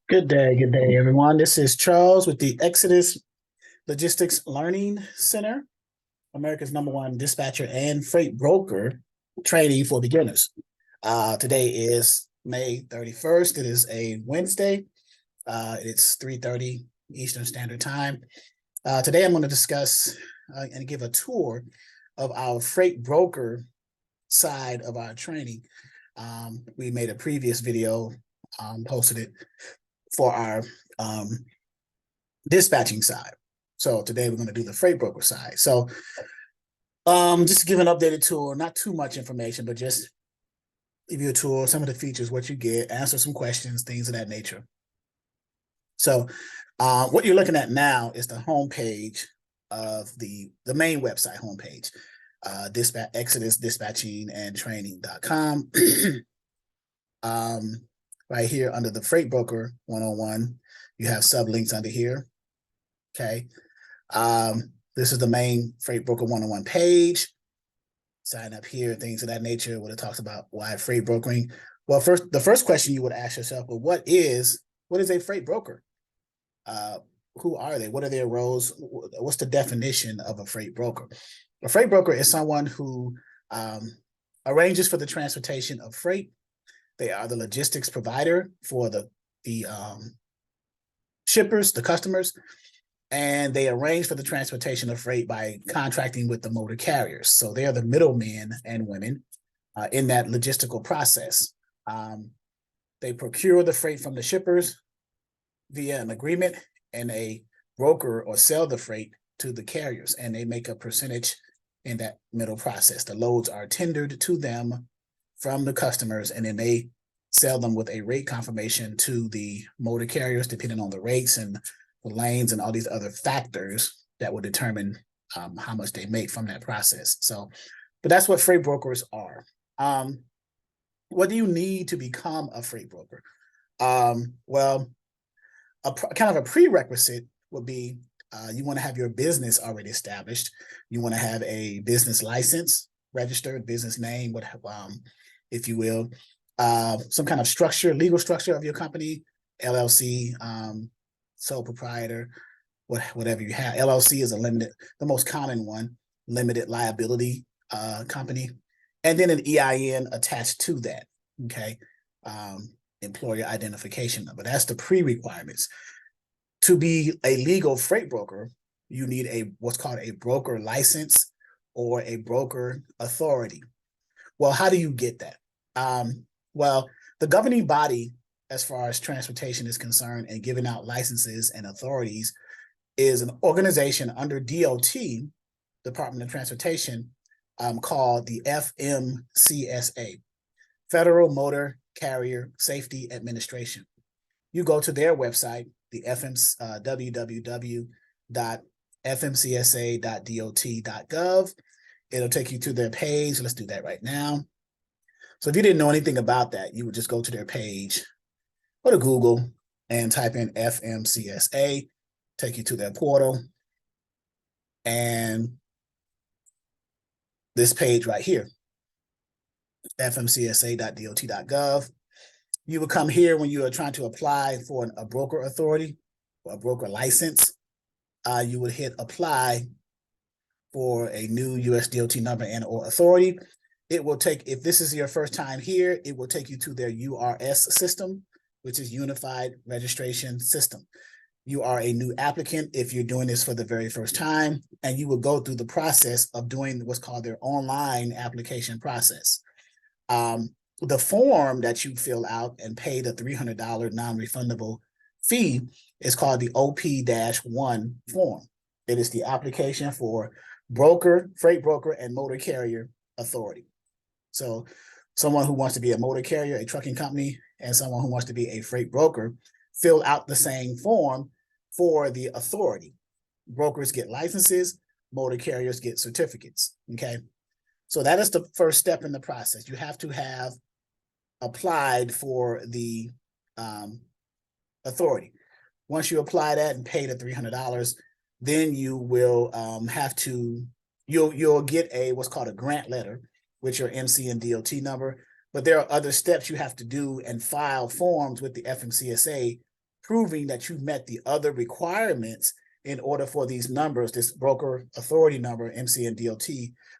Good day, everyone. This is Charles with the Exodus Logistics Learning Center, America's #1 dispatcher and freight broker training for beginners. Today is May 31st. It is a Wednesday. It's 3:30 Eastern Standard Time. Today I'm going to discuss and give a tour of our freight broker side of our training. We made a previous video, posted it for our dispatching side. So today we're going to do the freight broker side. So just to give an updated tour, not too much information, but just give you a tour, some of the features, what you get, answer some questions, things of that nature. So what you're looking at now is the homepage of the main website homepage, Exodus Dispatching and Training.com. Right here under the Freight Broker 101, you have sublinks under here. Okay. This is the main Freight Broker 101 page. Sign up here, things of that nature, what it talks about why freight brokering. Well, the first question you would ask yourself, well, what is a freight broker? Who are they? What are their roles? What's the definition of a freight broker? A freight broker is someone who arranges for the transportation of freight. They are the logistics provider for the shippers, the customers, and they arrange for the transportation of freight by contracting with the motor carriers. So they are the middlemen and women in that logistical process. They procure the freight from the shippers via an agreement, and a broker or sell the freight to the carriers, and they make a percentage in that middle process. The loads are tendered to them from the customers, and then they sell them with a rate confirmation to the motor carriers, depending on the rates and the lanes and all these other factors that will determine how much they make from that process. So, but that's what freight brokers are. What do you need to become a freight broker? Well, kind of a prerequisite would be you want to have your business already established. You want to have a business license, registered business name, if you will, some kind of structure, legal structure of your company, LLC, sole proprietor, whatever you have. LLC is the most common one, limited liability company, and then an EIN attached to that. Okay. Employer identification number. That's the pre-requirements. To be a legal freight broker, you need what's called a broker license or a broker authority. Well, how do you get that? Well, the governing body, as far as transportation is concerned and giving out licenses and authorities, is an organization under DOT, Department of Transportation, called the FMCSA, Federal Motor Carrier Safety Administration. You go to their website, the www.fmcsa.dot.gov. It'll take you to their page. Let's do that right now. So if you didn't know anything about that, you would just go to their page, go to Google and type in FMCSA, take you to their portal. And this page right here, fmcsa.dot.gov. You would come here when you are trying to apply for a broker authority or a broker license. You would hit apply for a new US DOT number and or authority. It will take, if this is your first time here, it will take you to their URS system, which is Unified Registration System. You are a new applicant if you're doing this for the very first time, and you will go through the process of doing what's called their online application process. The form that you fill out and pay the $300 non-refundable fee is called the OP-1 form. It is the application for broker, freight broker, and motor carrier authority. So someone who wants to be a motor carrier, a trucking company, and someone who wants to be a freight broker fill out the same form for the authority. Brokers get licenses, motor carriers get certificates, okay? So that is the first step in the process. You have to have applied for the authority. Once you apply that and pay the $300, then you will you'll get what's called a grant letter with your MC and DOT number. but there are other steps you have to do and file forms with the FMCSA proving that you met the other requirements in order for these numbers, this broker authority number, MC and DOT,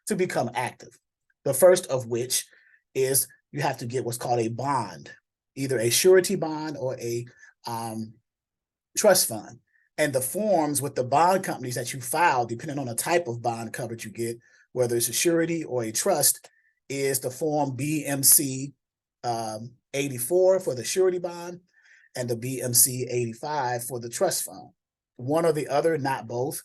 to become active. The first of which is you have to get what's called a bond, either a surety bond or a trust fund. And the forms with the bond companies that you file, depending on the type of bond coverage you get, whether it's a surety or a trust, is the form BMC 84 for the surety bond and the BMC 85 for the trust fund. One or the other, not both.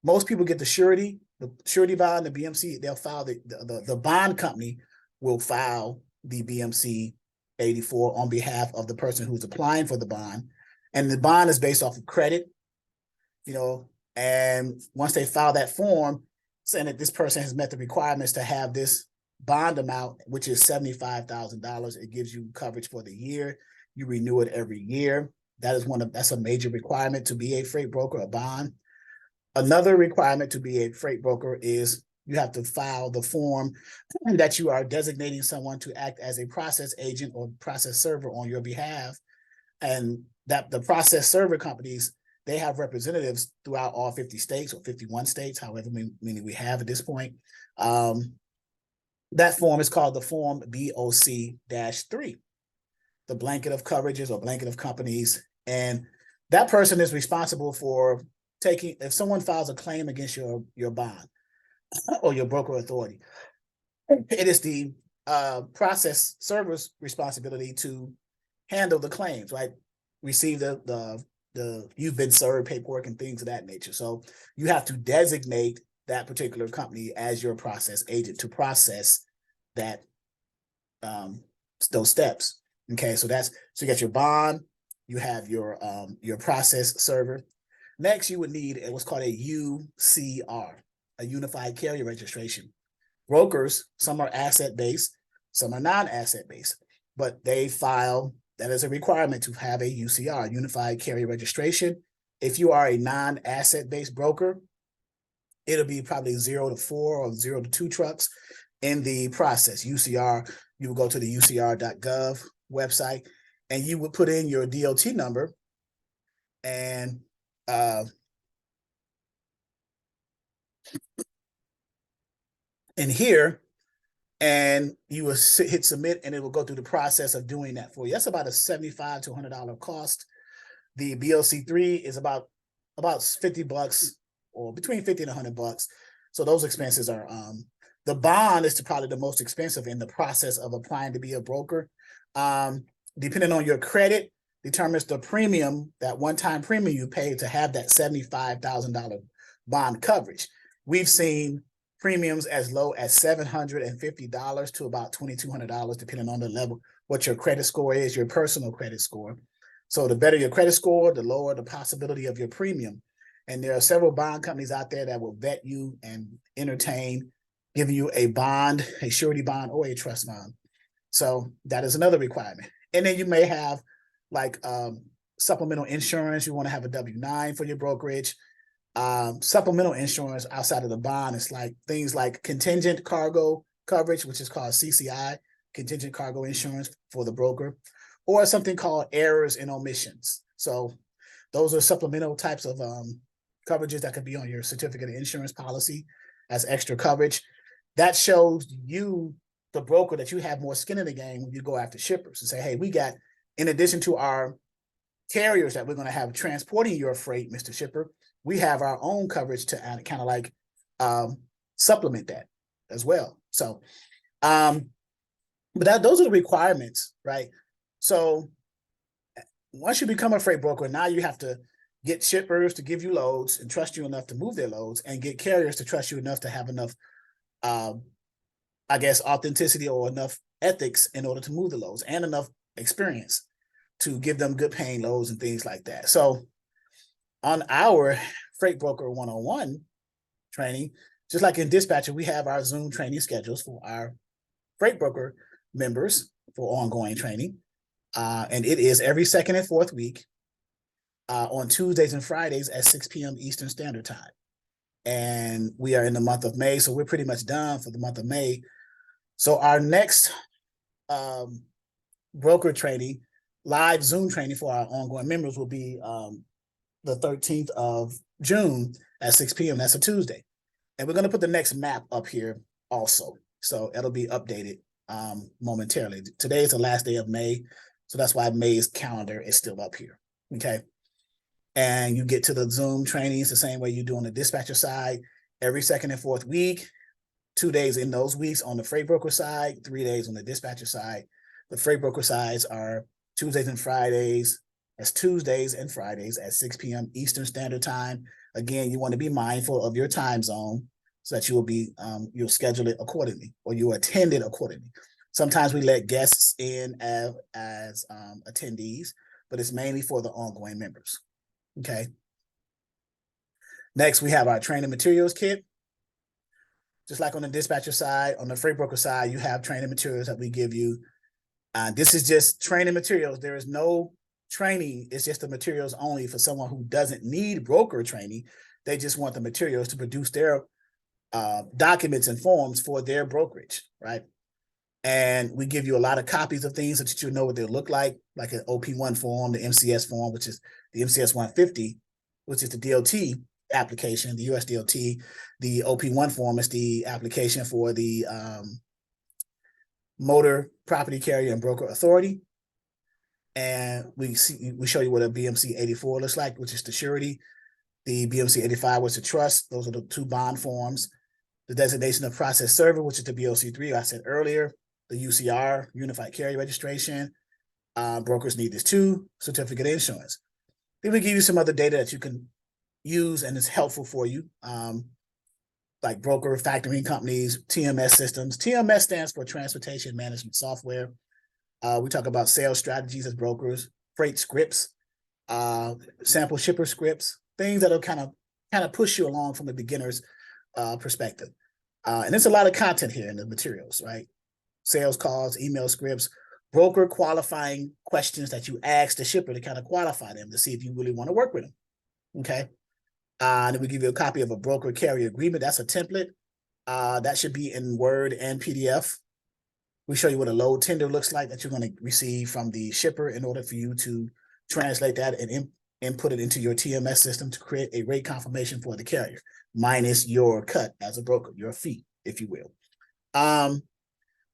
Most people get the surety bond, the BMC, they'll file the bond company will file the BMC 84 on behalf of the person who's applying for the bond. And the bond is based off of credit, and once they file that form saying that this person has met the requirements to have this bond amount, which is $75,000, it gives you coverage for the year. You renew it every year. That's a major requirement to be a freight broker, a bond. Another requirement to be a freight broker is you have to file the form that you are designating someone to act as a process agent or process server on your behalf. And that the process server companies, they have representatives throughout all 50 states or 51 states, however many we have at this point. That form is called the form BOC-3, the blanket of coverages or blanket of companies. And that person is responsible for taking, if someone files a claim against your bond or your broker authority, it is the process server's responsibility to handle the claims, right? Receive the you've been served paperwork and things of that nature. So you have to designate that particular company as your process agent to process that those steps. Okay, so you got your bond, you have your process server. Next, you would need what's called a UCR, a Unified Carrier Registration. Brokers, some are asset-based, some are non-asset-based, but they file, that is a requirement to have a UCR, Unified Carrier Registration. If you are a non-asset-based broker, it'll be probably 0 to 4 or 0 to 2 trucks in the process. UCR, you will go to the ucr.gov website and you would put in your DOT number and in here, and you will hit submit and it will go through the process of doing that for you. That's about a $75 to $100 cost. The BOC3 is about $50 or between 50 and $100. So those expenses are, the bond is probably the most expensive in the process of applying to be a broker. Depending on your credit, determines the premium, that one-time premium you pay to have that $75,000 bond coverage. We've seen premiums as low as $750 to about $2,200, depending on the level, what your credit score is, your personal credit score. So the better your credit score, the lower the possibility of your premium. And there are several bond companies out there that will vet you and entertain giving you a bond, a surety bond, or a trust bond. So that is another requirement. And then you may have like supplemental insurance. You want to have a W-9 for your brokerage. Supplemental insurance outside of the bond is like things like contingent cargo coverage, which is called CCI, contingent cargo insurance for the broker, or something called errors and omissions. So those are supplemental types of coverages that could be on your certificate of insurance policy as extra coverage. That shows you, the broker, that you have more skin in the game when you go after shippers and say, hey, we got, in addition to our carriers that we're going to have transporting your freight, Mr. Shipper, we have our own coverage to kind of like supplement that as well. So, but those are the requirements, right? So once you become a freight broker, now you have to get shippers to give you loads and trust you enough to move their loads, and get carriers to trust you enough to have enough, I guess, authenticity or enough ethics in order to move the loads, and enough experience to give them good paying loads and things like that. So on our Freight Broker 101 training, just like in Dispatcher, we have our Zoom training schedules for our Freight Broker members for ongoing training. And it is every second and fourth week on Tuesdays and Fridays at 6 p.m. Eastern Standard Time. And we are in the month of May, so we're pretty much done for the month of May. So our next broker training, live Zoom training for our ongoing members will be the 13th of June at 6 p.m. That's a Tuesday. And we're going to put the next map up here also. So it'll be updated momentarily. Today is the last day of May. So that's why May's calendar is still up here. Okay. And you get to the Zoom trainings the same way you do on the dispatcher side, every second and fourth week, 2 days in those weeks on the freight broker side, 3 days on the dispatcher side. The freight broker sides are Tuesdays and Fridays. That's Tuesdays and Fridays at 6 p.m. Eastern Standard Time. Again, you want to be mindful of your time zone so that you'll schedule it accordingly, or you attend it accordingly. Sometimes we let guests in as attendees, but it's mainly for the ongoing members. Okay. Next, we have our training materials kit. Just like on the dispatcher side, on the freight broker side, you have training materials that we give you. This is just training materials. There is no training. It's just the materials only for someone who doesn't need broker training. They just want the materials to produce their documents and forms for their brokerage, right? And we give you a lot of copies of things so that you know what they look like an OP1 form, the MCS form, which is the MCS 150, which is the DOT application, the US DOT. The OP1 form is the application for the Motor Property Carrier and Broker Authority. And we show you what a BMC 84 looks like, which is the surety. The BMC 85 was the trust. Those are the two bond forms. The designation of process server, which is the BOC3, I said earlier. The UCR, Unified Carrier Registration. Brokers need this too. Certificate of insurance. Then we give you some other data that you can use and is helpful for you, like broker factoring companies, TMS systems. TMS stands for Transportation Management Software. We talk about sales strategies as brokers, freight scripts, sample shipper scripts, things that'll kind of push you along from a beginner's perspective. And there's a lot of content here in the materials, right? Sales calls, email scripts, broker qualifying questions that you ask the shipper to kind of qualify them to see if you really want to work with them. Okay. And then we give you a copy of a broker carrier agreement. That's a template. That should be in Word and PDF. We show you what a load tender looks like that you're going to receive from the shipper in order for you to translate that and input it into your TMS system to create a rate confirmation for the carrier, minus your cut as a broker, your fee, if you will.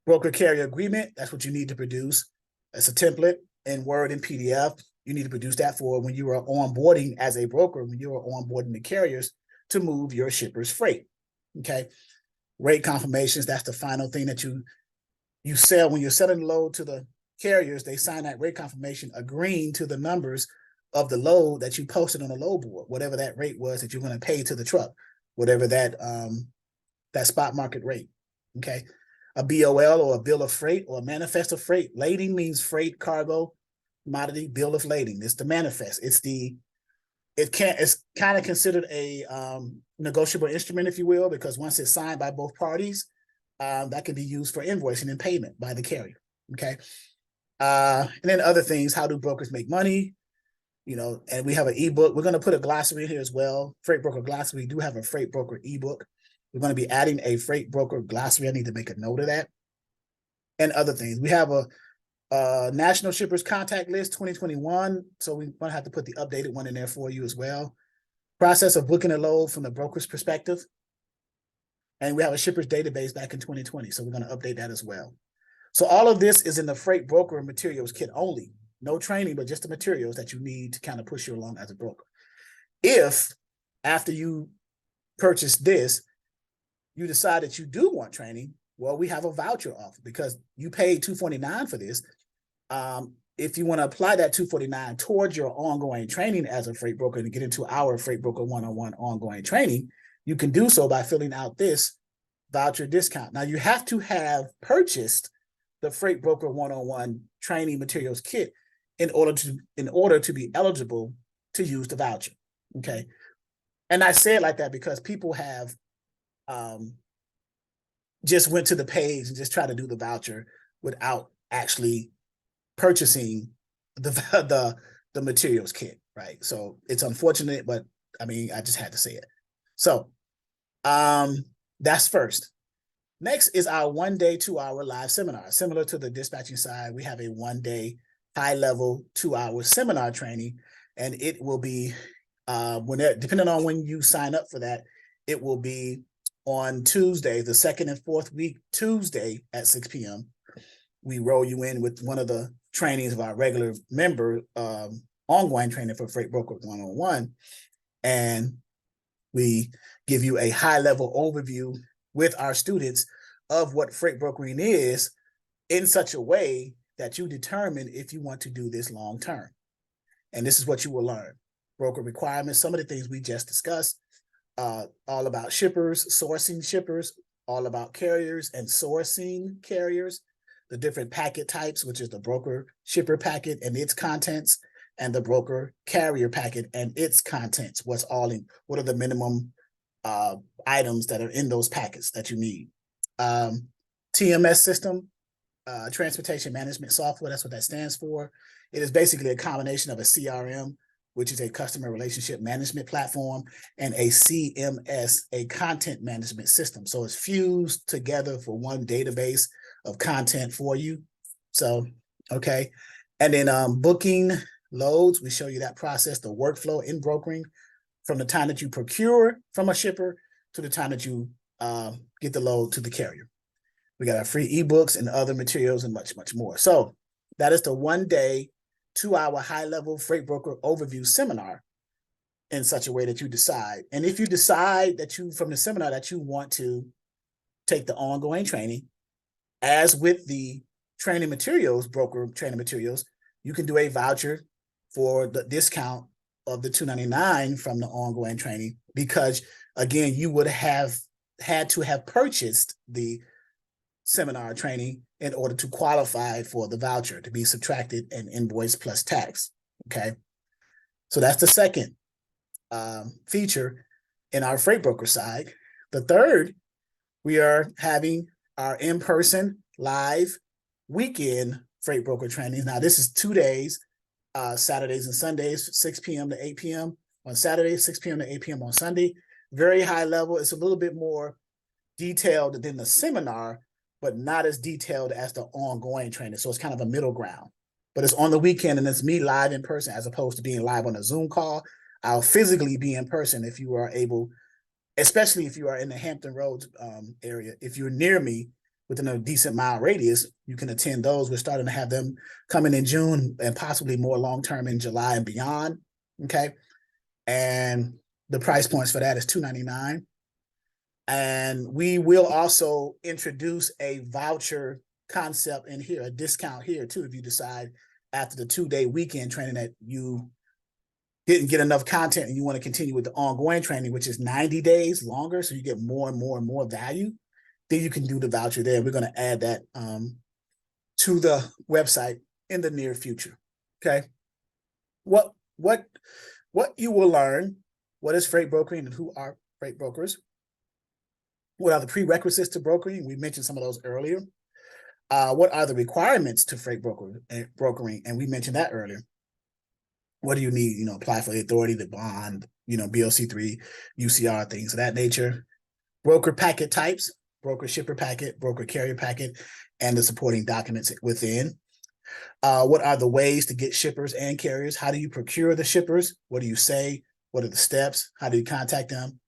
Broker carrier agreement, that's what you need to produce. That's a template in Word and PDF. You need to produce that for when you are onboarding as a broker, when you are onboarding the carriers to move your shipper's freight. Okay. Rate confirmations, that's the final thing that you sell. When you're selling the load to the carriers, they sign that rate confirmation agreeing to the numbers of the load that you posted on the load board, whatever that rate was that you're going to pay to the truck, whatever that spot market rate. Okay. A BOL, or a bill of freight, or a manifest of freight. Lading means freight, cargo, commodity. Bill of lading. It's the manifest. It's kind of considered a negotiable instrument, if you will, because once it's signed by both parties, that can be used for invoicing and payment by the carrier. Okay. And then other things. How do brokers make money? And we have an ebook. We're going to put a glossary here as well. Freight broker glossary. We do have a freight broker ebook. We're going to be adding a freight broker glossary. I need to make a note of that. And other things. We have a National Shippers Contact List 2021. So we're going to have to put the updated one in there for you as well. Process of booking a load from the broker's perspective. And we have a shippers database back in 2020. So we're going to update that as well. So all of this is in the freight broker materials kit only. No training, but just the materials that you need to kind of push you along as a broker. If after you purchase this, you decide that you do want training, well, we have a voucher offer because you paid $249 for this. If you want to apply that $249 towards your ongoing training as a freight broker and get into our Freight Broker 101 ongoing training, you can do so by filling out this voucher discount. Now, you have to have purchased the Freight Broker 101 training materials kit in order to be eligible to use the voucher. Okay. And I say it like that because people have just went to the page and just tried to do the voucher without actually purchasing the materials kit, right? So it's unfortunate, but I mean, I just had to say it. So that's first. Next is our 1 day, 2-hour live seminar. Similar to the dispatching side, we have a 1 day high level 2-hour seminar training, and it will be depending on when you sign up for that, it will be on Tuesday, the second and fourth week, Tuesday at 6 p.m. We roll you in with one of the trainings of our regular member ongoing training for Freight Broker 101. And we give you a high level overview with our students of what freight brokering is in such a way that you determine if you want to do this long term. And this is what you will learn. Broker requirements, some of the things we just discussed, all about shippers, sourcing shippers, all about carriers and sourcing carriers, the different packet types, which is the broker shipper packet and its contents, and the broker carrier packet and its contents. What are the minimum items that are in those packets that you need? TMS system, transportation management software, that's what that stands for. It is basically a combination of a CRM, which is a customer relationship management platform, and a CMS, a content management system. So it's fused together for one database of content for you. So, okay. And then booking loads, we show you that process, the workflow in brokering from the time that you procure from a shipper to the time that you get the load to the carrier. We got our free ebooks and other materials and much, much more. So that is the 1 day, 2-hour high-level freight broker overview seminar in such a way that you decide. And if you decide that from the seminar that you want to take the ongoing training, as with the training materials, broker training materials, you can do a voucher for the discount of the $299 from the ongoing training, because again, you would have had to have purchased the seminar training in order to qualify for the voucher to be subtracted and invoiced plus tax. Okay. So that's the second feature in our freight broker side. The third, we are having our in-person live weekend freight broker trainings. Now this is 2 days, Saturdays and Sundays, 6 p.m. to 8 p.m. on Saturday, 6 p.m. to 8 p.m. on Sunday. Very high level. It's a little bit more detailed than the seminar, but not as detailed as the ongoing training. So it's kind of a middle ground, but it's on the weekend and it's me live in person as opposed to being live on a Zoom call. I'll physically be in person if you are able, especially if you are in the Hampton Roads area. If you're near me within a decent mile radius, you can attend those. We're starting to have them coming in June and possibly more long-term in July and beyond. Okay. And the price points for that is $299. And we will also introduce a voucher concept in here, a discount here too, if you decide after the 2-day weekend training that you didn't get enough content and you want to continue with the ongoing training, which is 90 days longer, so you get more and more and more value, then you can do the voucher there. We're going to add that to the website in the near future. Okay. What you will learn, what is freight brokering and who are freight brokers? What are the prerequisites to brokering? We mentioned some of those earlier. What are the requirements to freight brokering? And we mentioned that earlier. What do you need? Apply for the authority, the bond, BOC3, UCR, things of that nature. Broker packet types, broker shipper packet, broker carrier packet, and the supporting documents within. What are the ways to get shippers and carriers? How do you procure the shippers? What do you say? What are the steps? How do you contact them?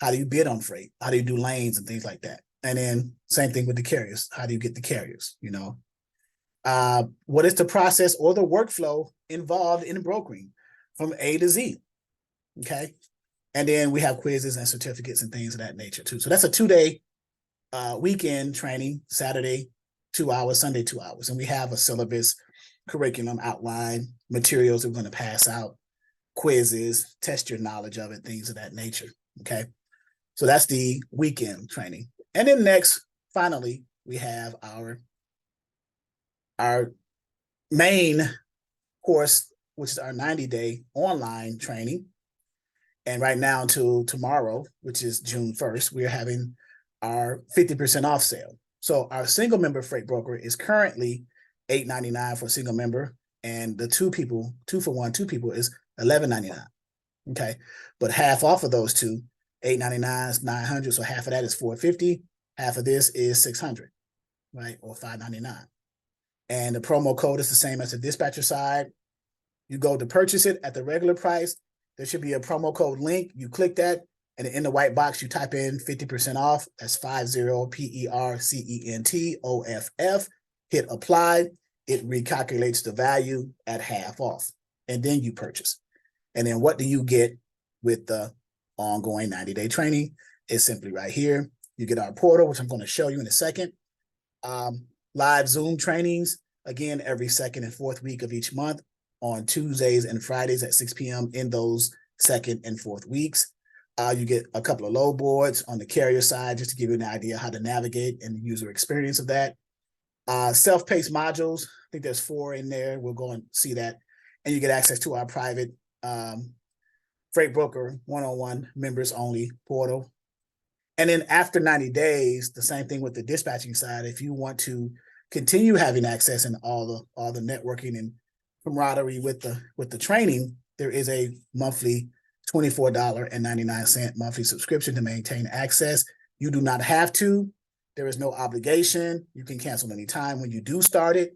How do you bid on freight? How do you do lanes and things like that? And then same thing with the carriers. How do you get the carriers? What is the process or the workflow involved in brokering from A to Z? Okay. And then we have quizzes and certificates and things of that nature too. So that's a 2-day weekend training, Saturday 2 hours, Sunday 2 hours. And we have a syllabus, curriculum outline, materials that we're going to pass out, quizzes, test your knowledge of it, things of that nature. Okay. So that's the weekend training. And then next, finally, we have our main course, which is our 90-day online training. And right now until tomorrow, which is June 1st, we're having our 50% off sale. So our single member freight broker is currently $899 for a single member. And the two people is $1199. Okay. But half off of those two, $899 is $900. So half of that is $450. Half of this is $600, right? Or $599. And the promo code is the same as the dispatcher side. You go to purchase it at the regular price. There should be a promo code link. You click that, and in the white box, you type in 50% off. That's 50 PERCENTOFF. Hit apply. It recalculates the value at half off. And then you purchase. And then what do you get with the ongoing 90-day training? It's simply right here. You get our portal, which I'm going to show you in a second. Live Zoom trainings, again, every second and fourth week of each month on Tuesdays and Fridays at 6 p.m. in those second and fourth weeks. You get a couple of load boards on the carrier side, just to give you an idea how to navigate and the user experience of that. Self-paced modules, I think there's 4 in there. We'll go and see that. And you get access to our private Freight Broker one-on-one members only portal. And then after 90 days, the same thing with the dispatching side. If you want to continue having access and all the networking and camaraderie with the training, there is a monthly $24.99 monthly subscription to maintain access. You do not have to. There is no obligation. You can cancel anytime when you do start it.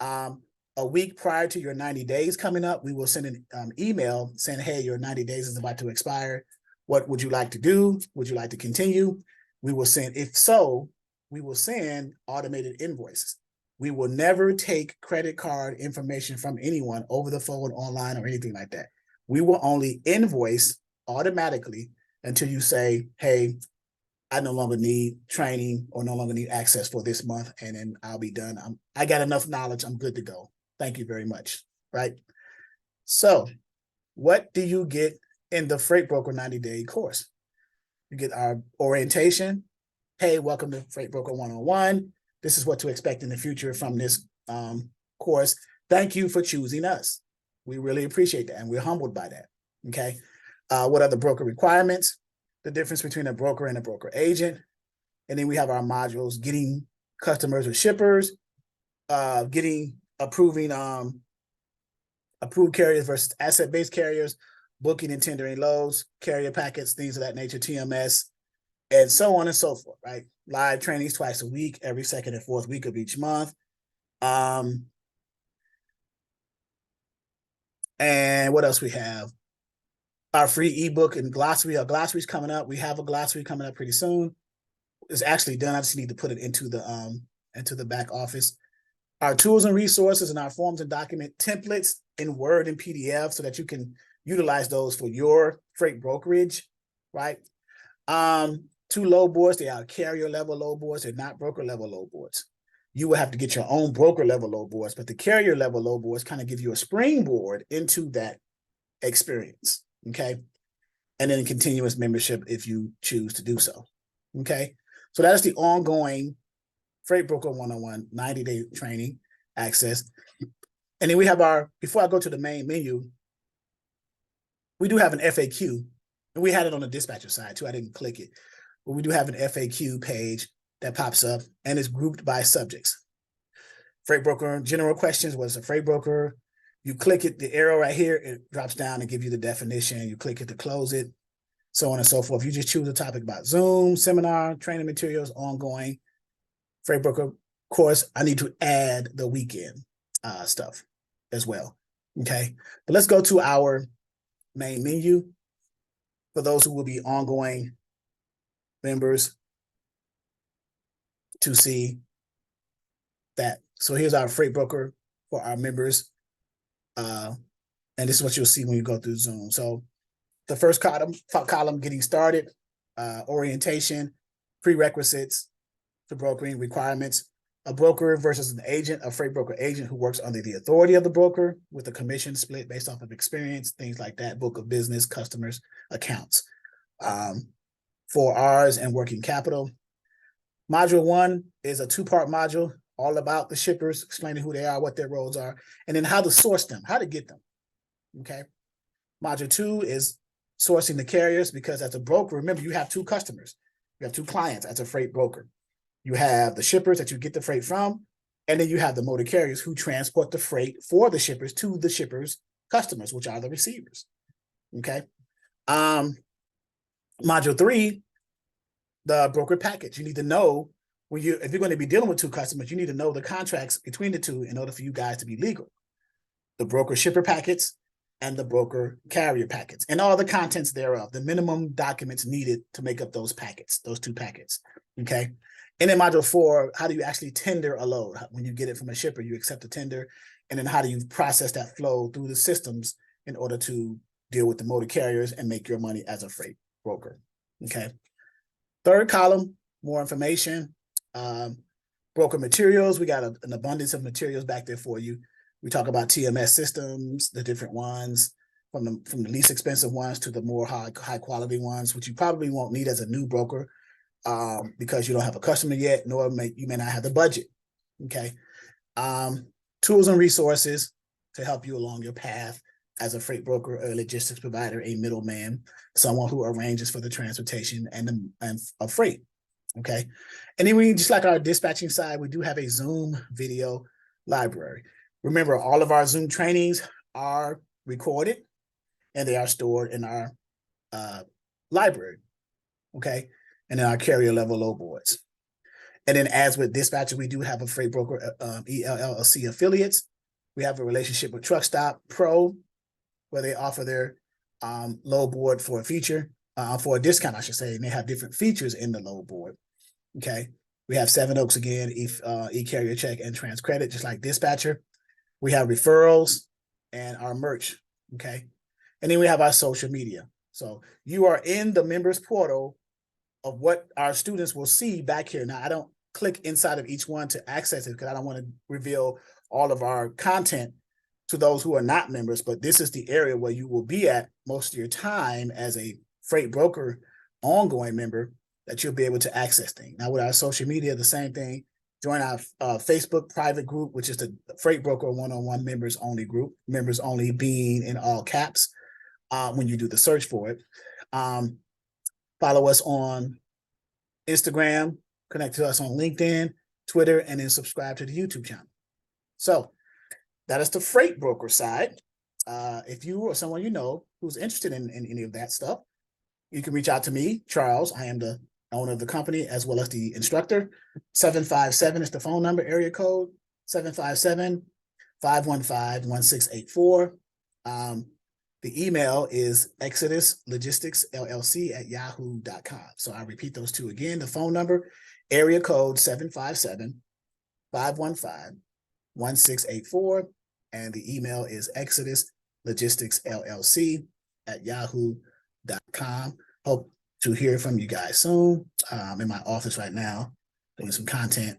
A week prior to your 90 days coming up, we will send an email saying, hey, your 90 days is about to expire. What would you like to do? Would you like to continue? We will send, if so, we will send automated invoices. We will never take credit card information from anyone over the phone, online, or anything like that. We will only invoice automatically until you say, hey, I no longer need training or no longer need access for this month, and then I'll be done. I got enough knowledge. I'm good to go. Thank you very much, right? So what do you get in the Freight Broker 90-day course? You get our orientation. Hey, welcome to Freight Broker 101. This is what to expect in the future from this course. Thank you for choosing us. We really appreciate that, and we're humbled by that, okay? What are the broker requirements? The difference between a broker and a broker agent. And then we have our modules, getting customers or shippers, approved carriers versus asset-based carriers, booking and tendering loads, carrier packets, things of that nature, TMS, and so on and so forth, right? Live trainings twice a week, every second and fourth week of each month. And what else we have? Our free ebook and glossary. Our glossary's coming up. We have a glossary coming up pretty soon. It's actually done. I just need to put it into the back office. Our tools and resources and our forms and document templates in Word and PDF so that you can utilize those for your freight brokerage, right? 2 load boards. They are carrier level load boards. They're not broker level load boards. You will have to get your own broker level load boards, but the carrier level load boards kind of give you a springboard into that experience, okay? And then continuous membership if you choose to do so, okay? So that is the ongoing Freight Broker 101 90-day training access. And then we have before I go to the main menu, we do have an FAQ, and we had it on the dispatcher side too. I didn't click it, but we do have an FAQ page that pops up and is grouped by subjects. Freight broker, general questions, what is a freight broker? You click it, the arrow right here, it drops down and give you the definition. You click it to close it, so on and so forth. You just choose a topic about Zoom, seminar, training materials, ongoing. Freight broker course, I need to add the weekend stuff as well, okay? But let's go to our main menu for those who will be ongoing members to see that. So here's our freight broker for our members. And this is what you'll see when you go through Zoom. So the first column getting started, orientation, prerequisites for brokering, requirements, a broker versus an agent, a freight broker agent who works under the authority of the broker with a commission split based off of experience, things like that, book of business, customers, accounts. 4Rs and working capital. Module 1 is a 2-part module, all about the shippers, explaining who they are, what their roles are, and then how to source them, how to get them, okay? Module 2 is sourcing the carriers, because as a broker, remember, you have 2 customers. You have 2 clients as a freight broker. You have the shippers that you get the freight from, and then you have the motor carriers who transport the freight for the shippers to the shippers' customers, which are the receivers, okay? Module 3 the broker package. You need to know if you're going to be dealing with two customers, you need to know the contracts between the two in order for you guys to be legal. The broker shipper packets and the broker carrier packets, and all the contents thereof, the minimum documents needed to make up those packets, those two packets. Okay. And then module 4, how do you actually tender a load? When you get it from a shipper, you accept a tender. And then how do you process that flow through the systems in order to deal with the motor carriers and make your money as a freight broker? Okay. Third column, more information. Broker materials. We got an abundance of materials back there for you. We talk about TMS systems, the different ones, from the least expensive ones to the more high quality ones, which you probably won't need as a new broker because you don't have a customer yet, nor you may not have the budget. Okay. Tools and resources to help you along your path as a freight broker, a logistics provider, a middleman, someone who arranges for the transportation and a freight. Okay. And then we, just like our dispatching side, we do have a Zoom video library. Remember, all of our Zoom trainings are recorded and they are stored in our library, okay? And in our carrier level load boards. And then as with dispatcher, we do have a freight broker ELLC affiliates. We have a relationship with Truck Stop Pro, where they offer their load board for a feature, for a discount, I should say, and they have different features in the load board, okay? We have Seven Oaks again, e-carrier check and trans credit, just like dispatcher. We have referrals and our merch, okay? And then we have our social media. So you are in the members portal of what our students will see back here. Now, I don't click inside of each one to access it because I don't want to reveal all of our content to those who are not members, but this is the area where you will be at most of your time as a freight broker ongoing member, that you'll be able to access things. Now with our social media, the same thing. Join our Facebook private group, which is the Freight Broker One-on-One members only group, members only being in all caps when you do the search for it. Follow us on Instagram, connect to us on LinkedIn, Twitter, and then subscribe to the YouTube channel. So that is the freight broker side. If you or someone you know who's interested in any of that stuff, you can reach out to me, Charles. I am the owner of the company as well as the instructor. 757 is the phone number, area code 757-515-1684. The email is exoduslogisticsllc@yahoo.com. So I repeat those two again. The phone number, area code 757-515-1684. And the email is exoduslogisticsllc@yahoo.com. Hope to hear from you guys soon. I'm in my office right now doing some content.